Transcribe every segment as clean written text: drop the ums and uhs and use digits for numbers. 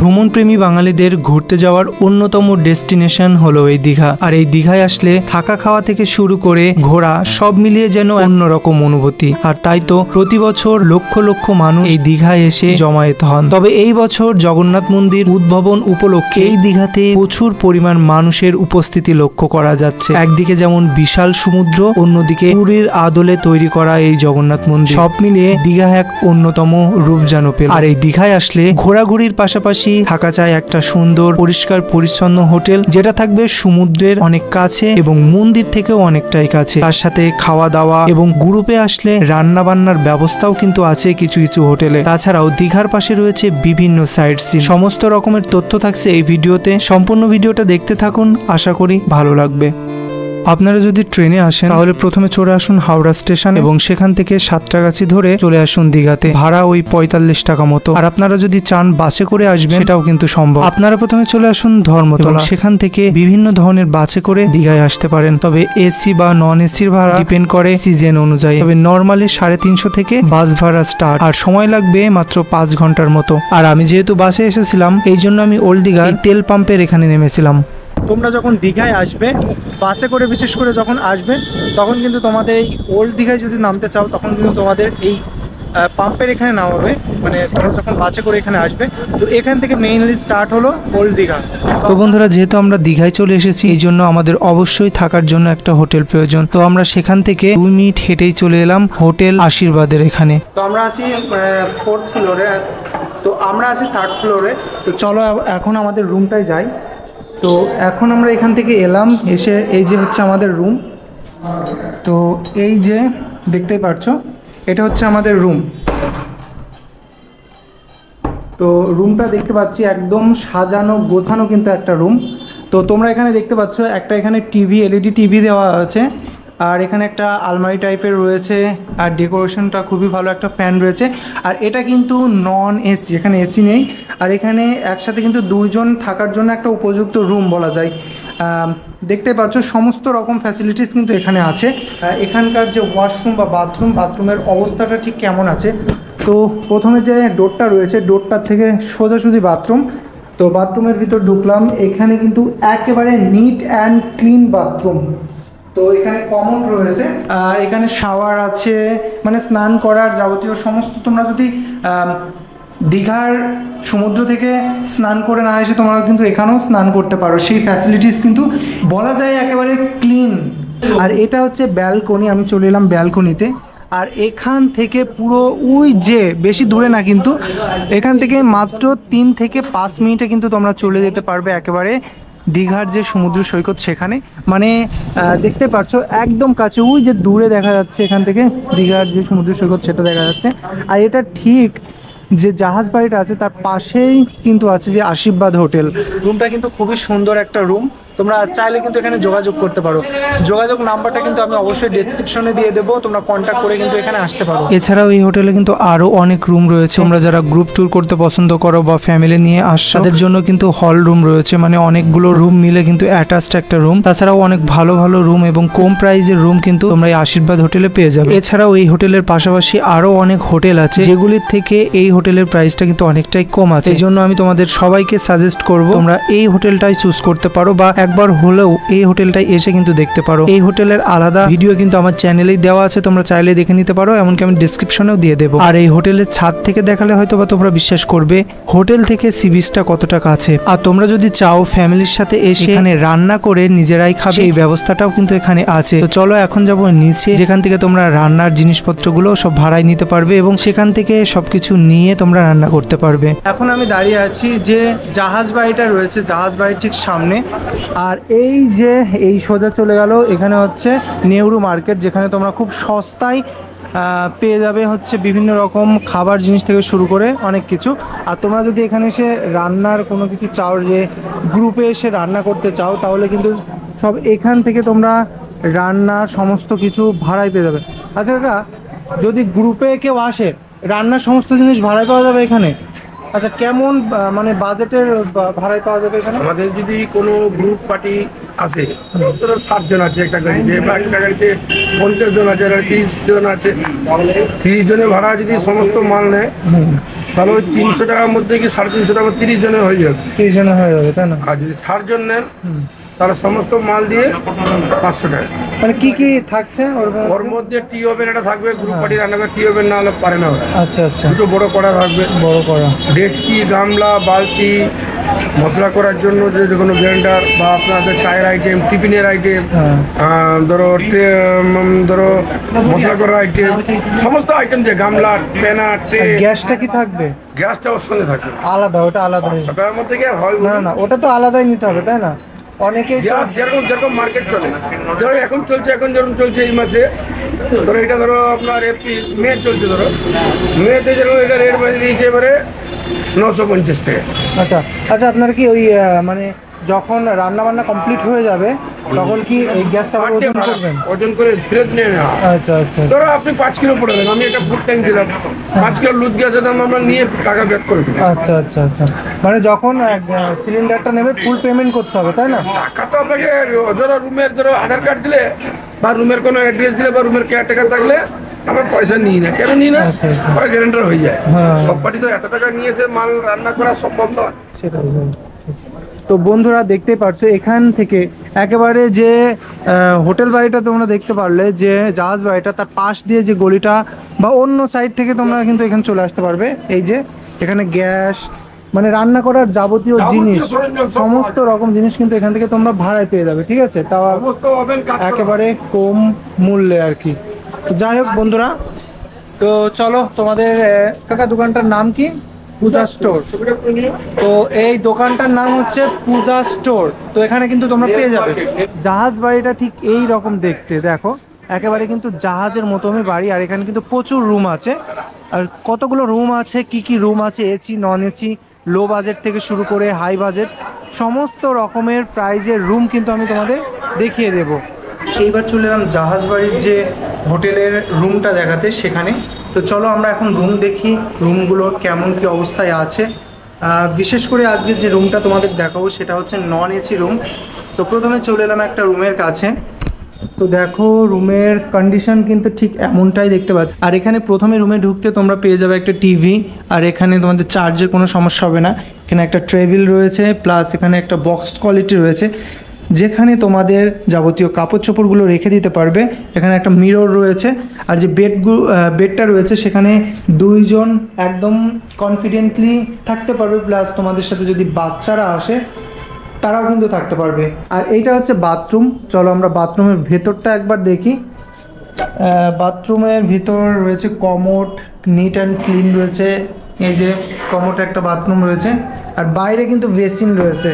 ভ্রমণপ্রেমী বাঙালিদের ঘুরতে যাওয়ার অন্যতম ডেস্টিনেশন হলো এই দীঘা। আর এই দীঘায় আসলে থাকা খাওয়া থেকে শুরু করে ঘোরা সব মিলিয়ে যেন অন্যরকম অনুভূতি। আর তাই তো প্রতি বছর লক্ষ লক্ষ মানুষ এই দীঘায় এসে জমায়েত হন। তবে এই বছর জগন্নাথ মন্দির উদ্ভাবন উপলক্ষে এই দীঘাতে প্রচুর পরিমাণ মানুষের উপস্থিতি লক্ষ্য করা যাচ্ছে। একদিকে যেমন বিশাল সমুদ্র, অন্যদিকে পুরীর আদলে তৈরি করা এই জগন্নাথ মন্দির, সব মিলিয়ে দীঘা এক অন্যতম রূপ যেন পেল। আর এই দীঘায় আসলে ঘোরাঘুরির পাশাপাশি থাকা চাই একটা সুন্দর পরিষ্কার পরিচ্ছন্ন হোটেল, যেটা থাকবে সমুদ্রের অনেক কাছে এবং মন্দির থেকেও অনেকটাই কাছে। তার সাথে খাওয়া দাওয়া এবং গ্রুপে আসলে রান্না বান্নার ব্যবস্থাও কিন্তু আছে কিছু কিছু হোটেলে। তাছাড়াও দীঘার পাশে রয়েছে বিভিন্ন সাইট সিন। সমস্ত রকমের তথ্য থাকছে এই ভিডিওতে, সম্পূর্ণ ভিডিওটা দেখতে থাকুন, আশা করি ভালো লাগবে। আপনারা যদি ট্রেনে আসেন তাহলে প্রথমে চলে আসুন হাওড়া স্টেশন এবং সেখান থেকে সাতটাগাছি ধরে চলে আসুন দীঘাতে। ভাড়া ওই 45 টাকা মতো। আর আপনারা যদি চান বাসে করে আসবেন সেটাও কিন্তু সম্ভব। আপনারা প্রথমে চলে আসুন ধর্মতলা, সেখান থেকে বিভিন্ন ধরনের বাসে করে দীঘায় আসতে পারেন। তবে এসি বা নন এসির ভাড়া ডিপেন্ড করে সিজন অনুযায়ী। তবে নর্মালি 350 থেকে বাস ভাড়া স্টার্ট, আর সময় লাগবে মাত্র 5 ঘন্টার মতো। আর আমি যেহেতু বাসে এসেছিলাম এই জন্য আমি ওল্ড দীঘা তেল পাম্পের এখানে নেমেছিলাম। তোমরা যখন দীঘায় আসবে বাসে করে, বিশেষ করে যখন আসবে তখন কিন্তু তোমাদের এই ওল্ড দীঘায় যদি নামতে চাও তখন কিন্তু তোমাদের এই পাম্পের এখানে নামাবে। মানে তোমরা যখন বাসে করে এখানে আসবে, তো এখান থেকে মেইনলি স্টার্ট হলো ওল্ড দীঘা। তো বন্ধুরা, যেহেতু আমরা দীঘায় চলে এসেছি এই জন্য আমাদের অবশ্যই থাকার জন্য একটা হোটেল প্রয়োজন। তো আমরা সেখান থেকে 2 মিনিট হেঁটেই চলে এলাম হোটেল আশীর্বাদের এখানে। তো আমরা আছি 4th ফ্লোরে, তো আমরা আছি 3rd ফ্লোরে। তো চলো এখন আমাদের রুমটায় যাই। তো এখন আমরা এখান থেকে এলাম, এসে এই যে হচ্ছে আমাদের রুম। তো এই যে দেখতেই পাচ্ছ এটা হচ্ছে আমাদের রুম। তো রুমটা দেখতে পাচ্ছি একদম সাজানো গোছানো কিন্তু একটা রুম। তো তোমরা এখানে দেখতে পাচ্ছ একটা এখানে টিভি, এলইডি টিভি দেওয়া আছে, আর এখানে একটা আলমারি টাইপের রয়েছে, আর ডেকোরেশনটা খুবই ভালো, একটা ফ্যান রয়েছে। আর এটা কিন্তু নন এসি, এখানে এসি নেই। আর এখানে একসাথে কিন্তু 2 জন থাকার জন্য একটা উপযুক্ত রুম বলা যায়। দেখতে পাচ্ছ সমস্ত রকম ফ্যাসিলিটিস কিন্তু এখানে আছে। এখানকার যে ওয়াশরুম বা বাথরুমের অবস্থাটা ঠিক কেমন আছে। তো প্রথমে যে ডোরটা রয়েছে, ডোরটার থেকে সোজাসুজি বাথরুম। তো বাথরুমের ভিতর ঢুকলাম, এখানে কিন্তু একেবারে নিট অ্যান্ড ক্লিন বাথরুম। তো এখানে কমোড রয়েছে, আর এখানে শাওয়ার আছে, মানে স্নান করার যাবতীয় সমস্ত। তোমরা যদি দীঘার সমুদ্র থেকে স্নান করে না এসে তোমরা কিন্তু এখানেও স্নান করতে পারো, সেই ফ্যাসিলিটিস কিন্তু বলা যায় একেবারে ক্লিন। আর এটা হচ্ছে ব্যালকনি, আমি চলে এলাম ব্যালকনিতে। আর এখান থেকে পুরো ওই যে বেশি দূরে না, কিন্তু এখান থেকে মাত্র 3 থেকে 5 মিনিটে কিন্তু তোমরা চলে যেতে পারবে একেবারে দীঘার যে সমুদ্র সৈকত সেখানে। মানে দেখতে পাচ্ছ একদম কাছে, ওই যে দূরে দেখা যাচ্ছে এখান থেকে দীঘার যে সমুদ্র সৈকত সেটা দেখা যাচ্ছে। আর এটা ঠিক যে জাহাজ বাড়িটা আছে তার পাশেই কিন্তু আছে যে আশীর্বাদ হোটেল। রুমটা কিন্তু খুবই সুন্দর একটা রুম। তোমরা চাইলে কিন্তু এখানে যোগাযোগ করতে পারো। যোগাযোগ নাম্বারটা কিন্তু আমি অবশ্যই ডেসক্রিপশনে দিয়ে দেবো, তোমরা কন্ট্যাক্ট করে কিন্তু এখানে আসতে পারো। এছাড়াও এই হোটেলে কিন্তু আরও অনেক রুম রয়েছে। তোমরা যারা গ্রুপ ট্যুর করতে পছন্দ করো বা ফ্যামিলি নিয়ে আসছো তাদের জন্য কিন্তু হল রুম রয়েছে, মানে অনেকগুলো রুম মিলে কিন্তু অ্যাটাচড একটা রুম। তাছাড়াও অনেক ভালো ভালো রুম এবং কম প্রাইজের রুম কিন্তু তোমরা এই আশীর্বাদ হোটেলে পেয়ে যাবে। এছাড়াও এই হোটেলের পাশাপাশি আরও অনেক হোটেল আছে যেগুলির থেকে এই হোটেলের প্রাইসটা কিন্তু অনেকটাই কম আছে। এই জন্য আমি তোমাদের সবাইকে সাজেস্ট করবো তোমরা এই হোটেলটাই চুজ করতে পারো, বা একবার হলেও এই হোটেলটাই এসে কিন্তু দেখতে পারো। এই হোটেলের আলাদা ভিডিও কিন্তু আমার চ্যানেলেই দেওয়া আছে, তোমরা চাইলে দেখে নিতে পারো, এমনকি আমি ডেসক্রিপশনেও দিয়ে দেবো। আর এই হোটেলের ছাদ থেকে দেখালে হয়তো বা তোমরা বিশ্বাস করবে হোটেল থেকে সি বিচটা কতটা কাছে। আর তোমরা যদি চাও ফ্যামিলির সাথে এসে এখানে রান্না করে নিজেরাই খাবে, এই ব্যবস্থাটাও কিন্তু এখানে আছে। তো চলো এখন যাবো নিচে, যেখান থেকে তোমরা রান্নার জিনিসপত্রগুলো সব ভাড়ায় নিতে পারবে এবং সেখান থেকে সবকিছু নিয়ে তোমরা রান্না করতে পারবে। এখন আমি দাঁড়িয়ে আছি যে জাহাজ বাড়িটা রয়েছে, জাহাজ বাড়ির ঠিক সামনে। আর এই যে এই সোজা চলে গেল, এখানে হচ্ছে নেহরু মার্কেট, যেখানে তোমরা খুব সস্তায় পেয়ে যাবে হচ্ছে বিভিন্ন রকম খাবার জিনিস থেকে শুরু করে অনেক কিছু। আর তোমরা যদি এখানে এসে রান্নার কোনো কিছু চাও, যে গ্রুপে এসে রান্না করতে চাও, তাহলে কিন্তু সব এখান থেকে তোমরা রান্নার সমস্ত কিছু ভাড়ায় পেয়ে যাবে। আচ্ছা কাকা, যদি গ্রুপে কেউ আসে রান্নার সমস্ত জিনিস ভাড়ায় পাওয়া যাবে এখানে? আচ্ছা, কেমন মানে বাজেটের ভাড়ায় পাওয়া যাবে এখানে? আমাদের যদি কোনো গ্রুপ পার্টি আসে, 60 জন আছে একটা গাড়িতে, বা একটা গাড়িতে 50 জন আছে, 30 জন আছে, 30 জনের ভাড়া যদি সমস্ত মাল নেয় তাহলে ওই 300 টাকার মধ্যে কি 350 টাকা 30 জনে হয়ে যাবে। 30 জনে হয়ে যাবে তাই না? আর যদি 60 জন নেন তাহলে সমস্ত মাল দিয়ে 500 টাকা। মানে কি কি থাকছে ওর মধ্যে টি ওভেন এটা থাকবে, গ্রুপ পার্টি রান্না করে টি ওভেন না হলে পারে না ওরা। আচ্ছা আচ্ছা, দুটো বড় কড়া থাকবে, বড় করা, ডেচকি, গামলা, বালতি, মশলা করার জন্য যে কোনো ব্লেন্ডার বা আপনাদের চায়ের আইটেম, টিফিনের আইটেম, ধরো মশলা করার আইটেম, সমস্ত আইটেম দিয়ে গামলা, পেনা, ট্রে। গ্যাসটা কি থাকবে? গ্যাসটা ওর সঙ্গে থাকবে আলাদা, ওটা আলাদা। 500 টাকার মধ্যে কি আর হয়? না না, ওটা তো আলাদাই নিতে হবে তাই না? অনেকেই গ্যাস যেরকম মার্কেট চলে, ধরো এখন চলছে, এখন যেরকম চলছে এই মাসে, ধরো এটা ধরো আপনার এপ্রিল মে চলছে, ধরো মেতে যেরকম এটা রেট বেঁধে দিয়েছে এবারে 950 টাকা। আচ্ছা আচ্ছা, আপনার কি ওই মানে যখন রান্না বান্না কমপ্লিট হয়ে যাবে তখন কি এই গ্যাসটা ওজন করবেন? ওজন করে ফেরত নিয়ে নেওয়া। আচ্ছা আচ্ছা, ধরো আপনি 5 কিলো পড়ে দেন, আমি একটা ফুড ট্যাঙ্ক দিলাম, 5 কিলো লুজ গ্যাসের দাম আমরা নিয়ে টাকা ব্যাক করে দেবো। আচ্ছা আচ্ছা আচ্ছা, মানে যখন সিলিন্ডারটা নেবে ফুল পেমেন্ট করতে হবে তাই না? টাকা তো আপনাকে ধরো রুমের আধার কার্ড দিলে বা রুমের কোনো অ্যাড্রেস দিলে বা রুমের কেয়ারটেকার থাকলে আমরা পয়সা নিই না। কেন নিই না? আচ্ছা, আচ্ছা। ওরা গ্যারেন্টার হয়ে যায়। হ্যাঁ। সব পার্টি তো এত টাকা নিয়ে এসে মাল রান্না করা সম্ভব নয়। সেটাই। তো বন্ধুরা দেখতেই পারছো এখান থেকে একেবারে যে হোটেল বাড়িটা তোমরা দেখতে পারলে, যে জাহাজ বাড়িটা, তার পাশ দিয়ে যে গলিটা বা অন্য সাইড থেকে তোমরা কিন্তু এখানে চলে আসতে পারবে। এই যে এখানে গ্যাস, মানে রান্না করার যাবতীয় জিনিস, সমস্ত রকম জিনিস কিন্তু এখান থেকে তোমরা ভাড়ায় পেয়ে যাবে, ঠিক আছে? তাও একেবারে কম মূল্যে আর কি। তো যাই হোক বন্ধুরা, তো চলো তোমাদের কাকা দোকানটার নাম কি? পূজা স্টোর। তো এই দোকানটার নাম হচ্ছে পূজা স্টোর। তো এখানে কিন্তু তোমরা পেয়ে যাবে। জাহাজ বাড়িটা ঠিক এই রকম দেখতে, দেখো একেবারে কিন্তু জাহাজের মতনই বাড়ি। আর এখানে কিন্তু প্রচুর রুম আছে, আর কতগুলো রুম আছে, কি কি রুম আছে, AC, non AC, low budget থেকে শুরু করে হাই বাজেট, সমস্ত রকমের প্রাইজের রুম কিন্তু আমি তোমাদের দেখিয়ে দেব। এইবার চলে এলাম জাহাজ বাড়ির যে হোটেলের রুমটা দেখাতে, সেখানে। তো চলো আমরা এখন রুম দেখি, রুমগুলোর কেমন কি অবস্থায় আছে। বিশেষ করে আজকে যে রুমটা তোমাদের দেখাবো সেটা হচ্ছে নন এসি রুম। তো প্রথমে চলে এলাম একটা রুমের কাছে। তো দেখো রুমের কন্ডিশন কিন্তু ঠিক এমনটাই দেখতে পাচ্ছ। আর এখানে প্রথমে রুমে ঢুকতে তোমরা পেয়ে যাবে একটা টিভি, আর এখানে তোমাদের চার্জের কোনো সমস্যা হবে না। এখানে একটা ট্রেবিল রয়েছে, প্লাস এখানে একটা বক্স কোয়ালিটি রয়েছে যেখানে তোমাদের যাবতীয় কাপড় চোপড়গুলো রেখে দিতে পারবে। এখানে একটা মিরর রয়েছে, আর যে বেডটা রয়েছে সেখানে দুইজন একদম কনফিডেন্টলি থাকতে পারবে, প্লাস তোমাদের সাথে যদি বাচ্চারা আসে তারাও কিন্তু থাকতে পারবে। আর এইটা হচ্ছে বাথরুম। চলো আমরা বাথরুমের ভেতরটা একবার দেখি। বাথরুমের ভিতর রয়েছে কমোড, নিট অ্যান্ড ক্লিন রয়েছে। এই যে কমোড একটা বাথরুম রয়েছে, আর বাইরে কিন্তু বেসিন রয়েছে,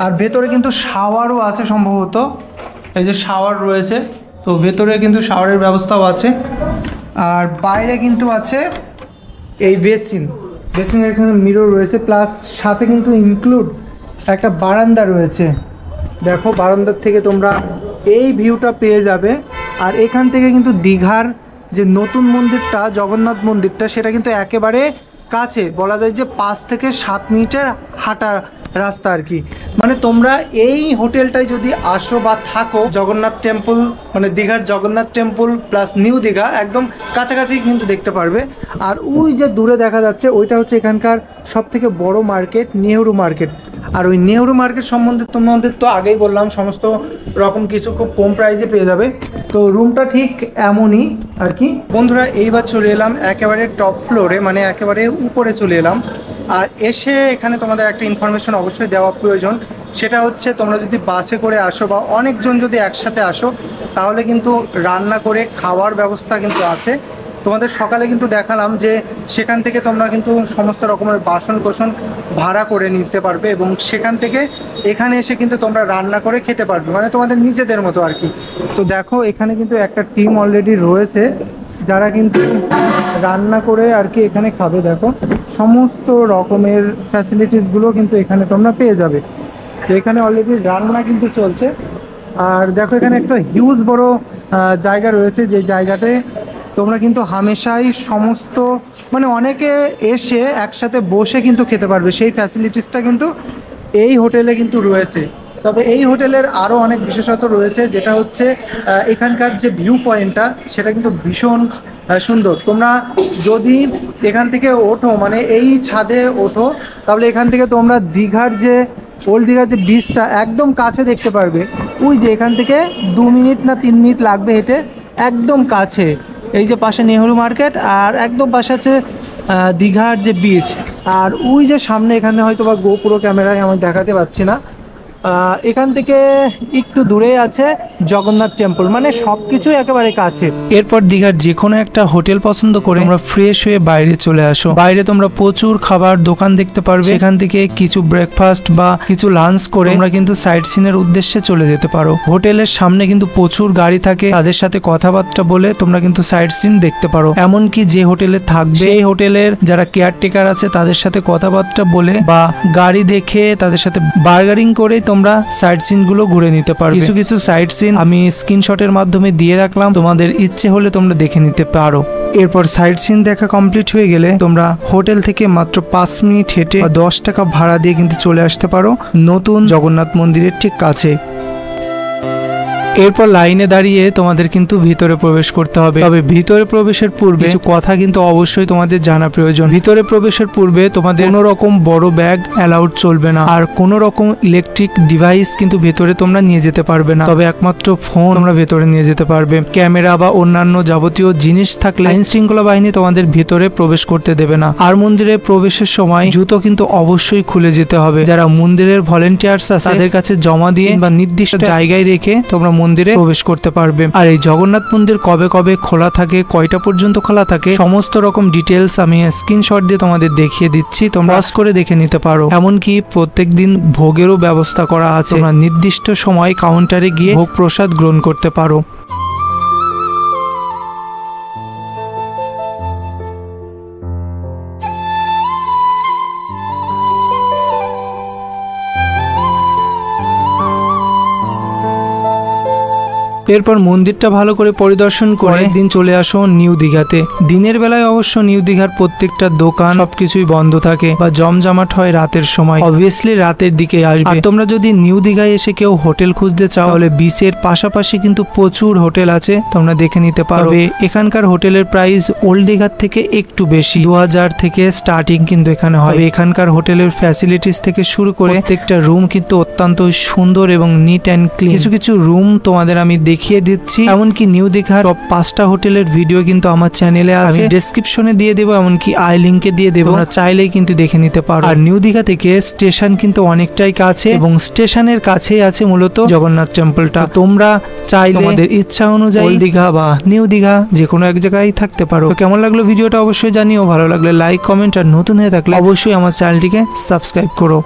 আর ভেতরে কিন্তু শাওয়ারও আছে সম্ভবত। এই যে শাওয়ার রয়েছে, তো ভেতরে কিন্তু শাওয়ারের ব্যবস্থাও আছে। আর বাইরে কিন্তু আছে এই বেসিনের এখানে মিরর রয়েছে, প্লাস সাথে কিন্তু ইনক্লুড একটা বারান্দা রয়েছে। দেখো বারান্দার থেকে তোমরা এই ভিউটা পেয়ে যাবে। আর এখান থেকে কিন্তু দীঘার যে নতুন মন্দিরটা, জগন্নাথ মন্দিরটা, সেটা কিন্তু একেবারে কাছে, বলা যায় যে 5 থেকে 7 মিনিটের হাঁটা রাস্তা আর কি। মানে তোমরা এই হোটেলটায় যদি আসো বা থাকো, জগন্নাথ টেম্পল, মানে দীঘার Jagannath temple plus new Digha একদম কাছাকাছি কিন্তু দেখতে পারবে। আর ওই যে দূরে দেখা যাচ্ছে ওইটা হচ্ছে এখানকার সবথেকে বড় মার্কেট, নেহেরু মার্কেট। আর ওই নেহেরু মার্কেট সম্বন্ধে তোমাদের তো আগেই বললাম, সমস্ত রকম কিছু খুব কম প্রাইসে পেয়ে যাবে। তো রুমটা ঠিক এমনই আর কি। বন্ধুরা এইবার চলে এলাম একেবারে টপ ফ্লোরে, মানে একেবারে উপরে চলে এলাম। আর এসে এখানে তোমাদের একটা ইনফরমেশন অবশ্যই দেওয়া প্রয়োজন, সেটা হচ্ছে তোমরা যদি বাসে করে আসো বা অনেকজন যদি একসাথে আসো, তাহলে কিন্তু রান্না করে খাওয়ার ব্যবস্থা কিন্তু আছে। তোমাদের সকালে কিন্তু দেখালাম যে সেখান থেকে তোমরা কিন্তু সমস্ত রকমের বাসন কোসন ভাড়া করে নিতে পারবে, এবং সেখান থেকে এখানে এসে কিন্তু তোমরা রান্না করে খেতে পারবে, মানে তোমাদের নিজেদের মতো আর কি। তো দেখো এখানে কিন্তু একটা টিম অলরেডি রয়েছে যারা কিন্তু রান্না করে আর কি এখানে খাবে। দেখো সমস্ত রকমের ফ্যাসিলিটিসগুলো কিন্তু এখানে তোমরা পেয়ে যাবে। তো এখানে অলরেডি রান্না কিন্তু চলছে। আর দেখো এখানে একটা হিউজ বড় জায়গা রয়েছে, যে জায়গাতে তোমরা কিন্তু হামেশাই সমস্ত, মানে অনেকে এসে একসাথে বসে কিন্তু খেতে পারবে, সেই ফ্যাসিলিটিসটা কিন্তু এই হোটেলে কিন্তু রয়েছে। তবে এই হোটেলের আরও অনেক বিশেষত্ব রয়েছে, যেটা হচ্ছে এখানকার যে ভিউ পয়েন্টটা সেটা কিন্তু ভীষণ সুন্দর। তোমরা যদি এখান থেকে ওঠো, মানে এই ছাদে ওঠো, তাহলে এখান থেকে তোমরা দীঘার যে ওল্ড দীঘার যে বীজটা একদম কাছে দেখতে পারবে। ওই যে এখান থেকে 2 মিনিট না 3 মিনিট লাগবে হেঁটে, একদম কাছে। এই যে পাশে নেহরু মার্কেট, আর একদম পাশে আছে দীঘার যে বীচ। আর ওই যে সামনে, এখানে হয়তো বা গোপুরো ক্যামেরায় আমি দেখাতে পাচ্ছি না, এখান থেকে একটু দূরে আছে জগন্নাথ টেম্পল, মানে সবকিছু একেবারে কাছে। এরপর দীঘার যে কোনো একটা হোটেল পছন্দ করে তোমরা ফ্রেশ হয়ে বাইরে চলে আসো। বাইরে তোমরা প্রচুর খাবার দোকান দেখতে পারবে, এখান থেকে কিছু ব্রেকফাস্ট বা কিছু লাঞ্চ করে তোমরা কিন্তু সাইট সিনের উদ্দেশ্যে চলে যেতে পারো। হোটেলের সামনে কিন্তু প্রচুর গাড়ি থাকে, তাদের সাথে কথাবার্তা বলে তোমরা কিন্তু সাইট সিন দেখতে পারো। এমনকি যে হোটেলে থাকবে সেই হোটেলের যারা কেয়ারটেকার আছে তাদের সাথে কথাবার্তা বলে বা গাড়ি দেখে তাদের সাথে বার্গারিং করে তোমরা সাইট সিন গুলো ঘুরে নিতে পারো। কিছু কিছু সাইট সিন আমি স্ক্রিনশটের মাধ্যমে দিয়ে রাখলাম, তোমাদের ইচ্ছে হলে তোমরা দেখে নিতে পারো। এরপর সাইট সিন দেখা কমপ্লিট হয়ে গেলে তোমরা হোটেল থেকে মাত্র 5 মিনিট হেঁটে 10 টাকা ভাড়া দিয়ে কিন্তু চলে আসতে পারো নতুন জগন্নাথ মন্দিরের ঠিক কাছে। এরপর লাইনে দাঁড়িয়ে তোমাদের কিন্তু ভিতরে প্রবেশ করতে হবে। তবে ভিতরে প্রবেশের পূর্বে কিছু কথা কিন্তু অবশ্যই তোমাদের জানা প্রয়োজন। ভিতরে প্রবেশের পূর্বে তোমাদের কোনো রকম বড় ব্যাগ অ্যালাউড চলবে না, আর কোনো রকম ইলেকট্রিক ডিভাইস কিন্তু ভেতরে তোমরা নিয়ে যেতে পারবে না। তবে একমাত্র ফোন তোমরা ভেতরে নিয়ে যেতে পারবে। ক্যামেরা বা অন্যান্য যাবতীয় জিনিস থাকলে আইন শৃঙ্খলা বাহিনী তোমাদের ভিতরে প্রবেশ করতে দেবে না। আর মন্দিরে প্রবেশের সময় জুতো কিন্তু অবশ্যই খুলে যেতে হবে। যারা মন্দিরের ভলেন্টিয়ার্স আছে তাদের কাছে জমা দিয়ে বা নির্দিষ্ট জায়গায় রেখে তোমরা মন্দিরে প্রবেশ করতে পারবে। আর এই জগন্নাথ মন্দির কবে কবে খোলা থাকে, কয়টা পর্যন্ত খোলা থাকে, সমস্ত রকম ডিটেলস আমি স্ক্রিনশট দিয়ে তোমাদের দেখিয়ে দিচ্ছি, তোমরা পজ করে দেখে নিতে পারো। এমনকি প্রত্যেকদিন ভোগেরও ব্যবস্থা করা আছে, তোমরা নির্দিষ্ট সময় কাউন্টারে গিয়ে ভোগ প্রসাদ গ্রহণ করতে পারো। এরপর মন্দিরটা ভালো করে পরিদর্শন করে দিন চলে আসো নিউ দীঘাতে। দিনের বেলায় অবশ্য নিউ দীঘার প্রত্যেকটা দোকান সবকিছুই বন্ধ থাকে বা জমজমাট হয় রাতের সময়। অবভিয়াসলি রাতের দিকে আসবে। আর তোমরা যদি নিউ দীঘায় এসে কেউ হোটেল খুঁজতে চাও তাহলে বিচের পাশাপাশি কিন্তু প্রচুর হোটেল আছে, তোমরা দেখে নিতে পারবে। এখানকার হোটেলের প্রাইস ওল্ড দীঘার থেকে একটু বেশি, 2000 থেকে স্টার্টিং কিন্তু এখানে হয়। এখানকার হোটেলের ফ্যাসিলিটিস থেকে শুরু করে প্রত্যেকটা রুম কিন্তু অত্যন্ত সুন্দর এবং নিট অ্যান্ড ক্লিন। কিছু কিছু রুম তোমাদের আমি দেখিয়ে দিচ্ছি, এমনকি নিউ দীঘার টপ 5টা হোটেলের ভিডিও কিন্তু আমার চ্যানেলে আছে, ডেসক্রিপশনে দিয়ে দেবো, এমনকি আই লিঙ্কে দিয়ে দেবো, তোমরা চাইলেই কিন্তু দেখে নিতে পারো। আর নিউ দীঘা থেকে স্টেশন কিন্তু অনেকটাই কাছে এবং স্টেশনের কাছেই আছে মূলত জগন্নাথ টেম্পলটা। তোমরা চাইলে তোমাদের ইচ্ছা অনুযায়ী ওল্ড দীঘা বা নিউ দীঘা যে কোনো এক জায়গায় থাকতে পারো। তো কেমন লাগলো ভিডিওটা অবশ্যই জানিও, ভালো লাগলে লাইক কমেন্ট, আর নতুন হয়ে থাকলে অবশ্যই আমার চ্যানেলটিকে সাবস্ক্রাইব করো।